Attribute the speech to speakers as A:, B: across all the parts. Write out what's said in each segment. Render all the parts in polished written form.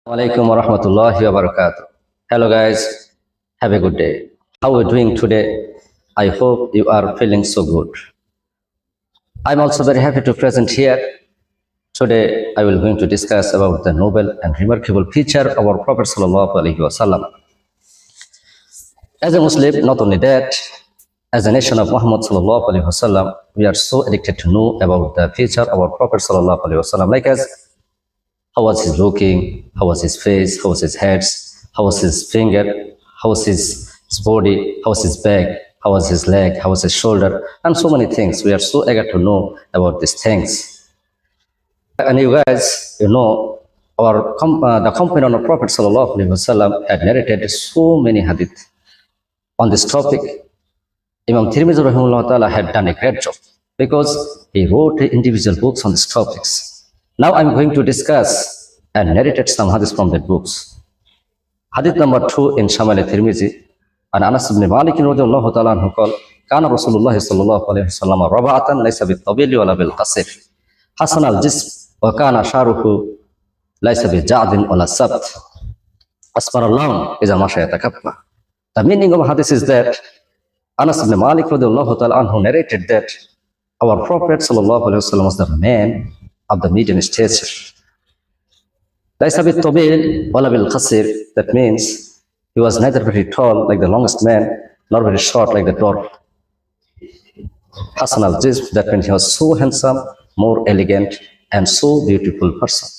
A: Alaikum wa rahmatullahi wa barakatuh. Hello guys, have a good day. How are you doing today? I hope you are feeling so good. I'm also very happy to present here. Today I will going to discuss about the noble and remarkable feature of our Prophet Sallallahu Alaihi Wasallam. As a Muslim, not only that, as a nation of Muhammad Sallallahu Alaihi Wasallam, we are so addicted to know about the feature of our Prophet Sallallahu Alaihi Wasallam. Like as how was his looking, how was his face, how was his head, how was his finger, how was his body, how was his back, how was his leg, how was his shoulder, and so many things. We are so eager to know about these things. And you guys, the companion of Prophet Sallallahu Alaihi Wasallam had narrated so many hadith on this topic. Imam Tirmidhi rahimahullah ta'ala had done a great job because he wrote individual books on these topics. Now I'm going to discuss and narrate some hadith from that books. Hadith number 2 in Shamil al-Tirmidhi, and Anas ibn Malik radhiyallahu ta'ala anhu qala kana Rasulullah sallallahu alayhi wasallam raba'atan laysa bit-tabili wala bil-qasir hasan al-jism wa kana sharuhu laysa bi-ja'din wala sabt asfar al-lawn idha masha yatakaffa. The meaning of hadith is that Anas ibn Malik radhiyallahu ta'ala anhu narrated that our Prophet sallallahu alayhi wasallam was the man of the medium stature. Laysa bit-tabil wala bil-qasir, that means he was neither very tall like the longest man nor very short like the dwarf. Hasan al-jism, that means he was so handsome, more elegant and so beautiful person.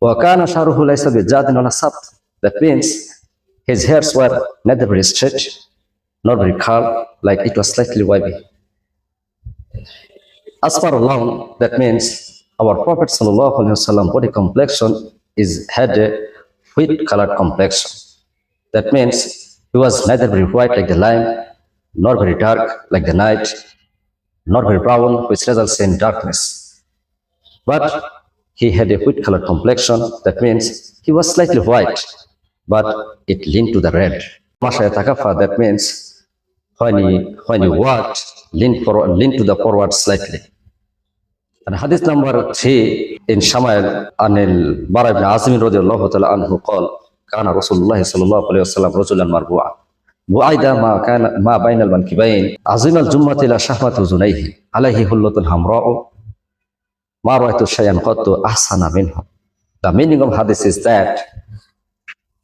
A: Wa kana sharuhu laysa bi-jadin wala sabt, that means his hairs were neither very straight nor very curled, like it was slightly wavy. Asfar al-lawn, that means our Prophet sallallahu alaihi wasallam body complexion had a wheat colored complexion. That means he was neither very white like the lime, nor very dark like the night, nor very brown, which results in darkness. But he had a wheat colored complexion. That means he was slightly white, but it leaned to the red. Masha yatakafa, that means when he walked, leaned to the forward slightly. And hadith number 3 in Shama'il an Bara ibn Azim radiyallahu ta'ala anhu qala kana Rasulullah sallallahu alayhi wasallam rajulan marbu'an bu'aida ma bayna al-mankibayn azim al-jummati la shahmatu zunayhi alayhi hullatun hamra'u ma ra'aytu shay'an qattu ahsana minhu. The meaning of hadith is that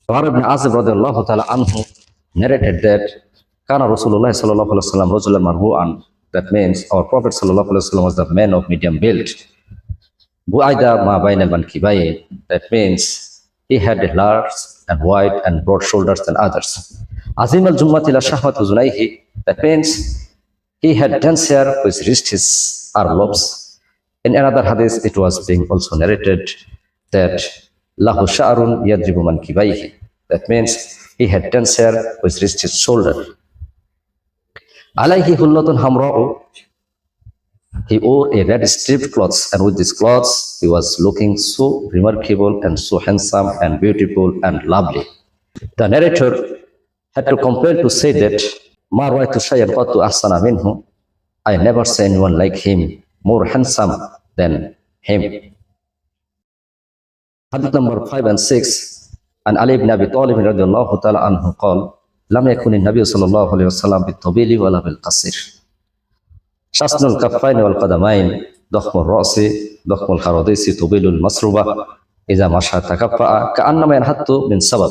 A: Bara ibn Azim radiyallahu ta'ala anhu narrated that kana Rasulullah sallallahu alayhi wasallam rajulan marbu'an. That means our Prophet sallallahu alaihi wasallam was the man of medium build. Bu'aida ma bayna al-mankibayn, that means he had a large and wide and broad shoulders than others. Azim al-jummati la shahmatu zunayhi, that means he had dense hair which reached his arm lobes. In another hadith, it was being also narrated that lahu sha'run yadribu mankibayhi, that means he had dense hair which reached his shoulder. Alayhi hullatun hamra'u, he wore a red striped clothes, and with these clothes he was looking so remarkable and so handsome and beautiful and lovely. The narrator had to compel to say that ma ra'aytu shay'an qattu ahsana minhu, I never saw anyone like him, more handsome than him. Hadith number 5 and 6, and Ali ibn Abi Talib radiyallahu ta'ala anhu qala لم يكن النبي صلى الله عليه وسلم بالطويل ولا بالقصير شسن الكفين والقدمين ضخم الرأس ضخم الخراديس طويل المسربة إذا مشى تكفأ كأنما ينحط من سبب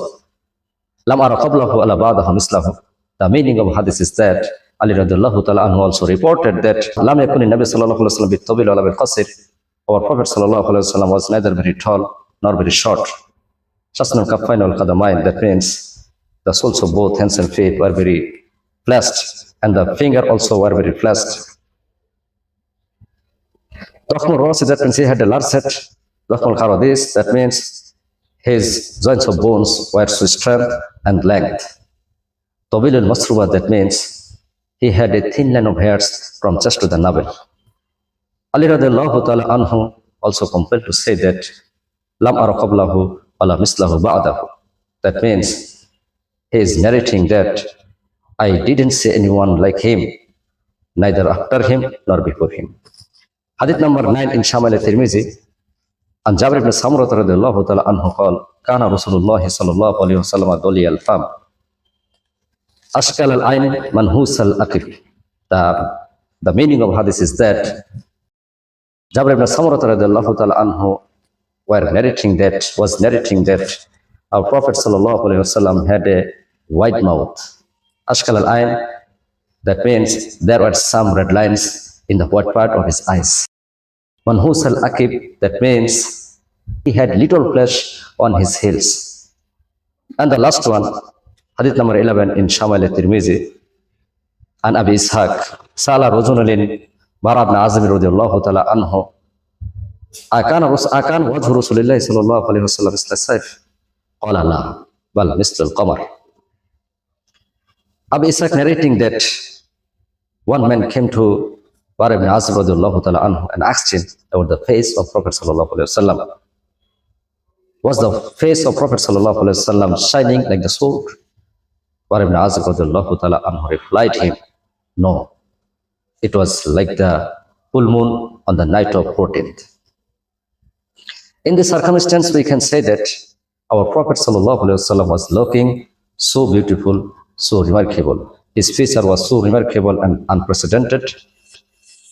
A: لم أرى قبله ولا بعده مثله. The meaning of hadith is that Ali radiyallahu ta'ala anhu also reported that لم يكن النبي صلى الله عليه وسلم بالطويل ولا بالقصير. Our Prophet صلى الله عليه وسلم was neither very tall nor very short. شسن الكفين والقدمين, that means the soles of both hands and feet were very fleshed, and the finger also were very fleshed. Dakhmul Rasi, that means he had a large head. Dakhmul Kharadis, that means his joints of bones were so strength and length. Tawil al-Masruba, that means he had a thin line of hairs from chest to the navel. Ali radiyallahu ta'ala anhu also compelled to say that Lam ara qablahu wala mislahu ba'dahu. That means he is narrating that I didn't see anyone like him, neither after him nor before him. Hadith number 9 in Shama'il al-Tirmidhi, عن جابر بن سمرة رضي الله تعالى عنه قال كان رسول الله صلى الله عليه وسلم ضلي الفم أشكال العين منهوس الأكل. The meaning of hadith is that Jabir ibn Samurah radiallahu ta'ala anhu was narrating that our Prophet sallallahu alaihi wasallam had a wide mouth. Ashkal al-ayn, that means there were some red lines in the white part of his eyes. Manhus al-akib, that means he had little flesh on his heels. And the last one, hadith number 11 in Shamil al-Tirmizi, and Abi Ishaq, Sala Rajulin Bara ibn Azim radiyallahu ta'ala anhu, Akan wajhu Rasulillah sallallahu alayhi wa sallam misla sayf. Qala la, bal misla al-qamar. Abi Ishaq narrating that one man came to Bara ibn Azim radiyallahu ta'ala anhu and asked him about the face of Prophet sallallahu alayhi wa sallam. Was the face of Prophet sallallahu alayhi wa sallam shining like the sword? Bara ibn Azim radiyallahu ta'ala anhu replied him, no, it was like the full moon on the night of 14th. In this circumstance, we can say that our Prophet ﷺ was looking so beautiful, so remarkable. His feature was so remarkable and unprecedented.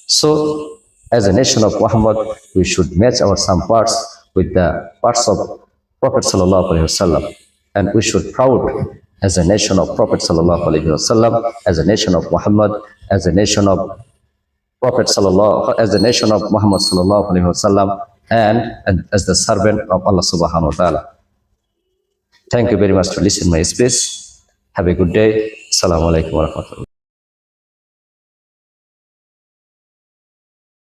A: So, as a nation of Muhammad, we should match our some parts with the parts of Prophet ﷺ, and we should proud as a nation of Prophet ﷺ, as a nation of Muhammad, as a nation of Prophet sallallahu, as the nation of Muhammad sallallahu alaihi wasallam, and as the servant of Allah subhanahu wa ta'ala. Thank you very much for listening my speech. Have a good day. Assalamu alaikum wa rahmatullah.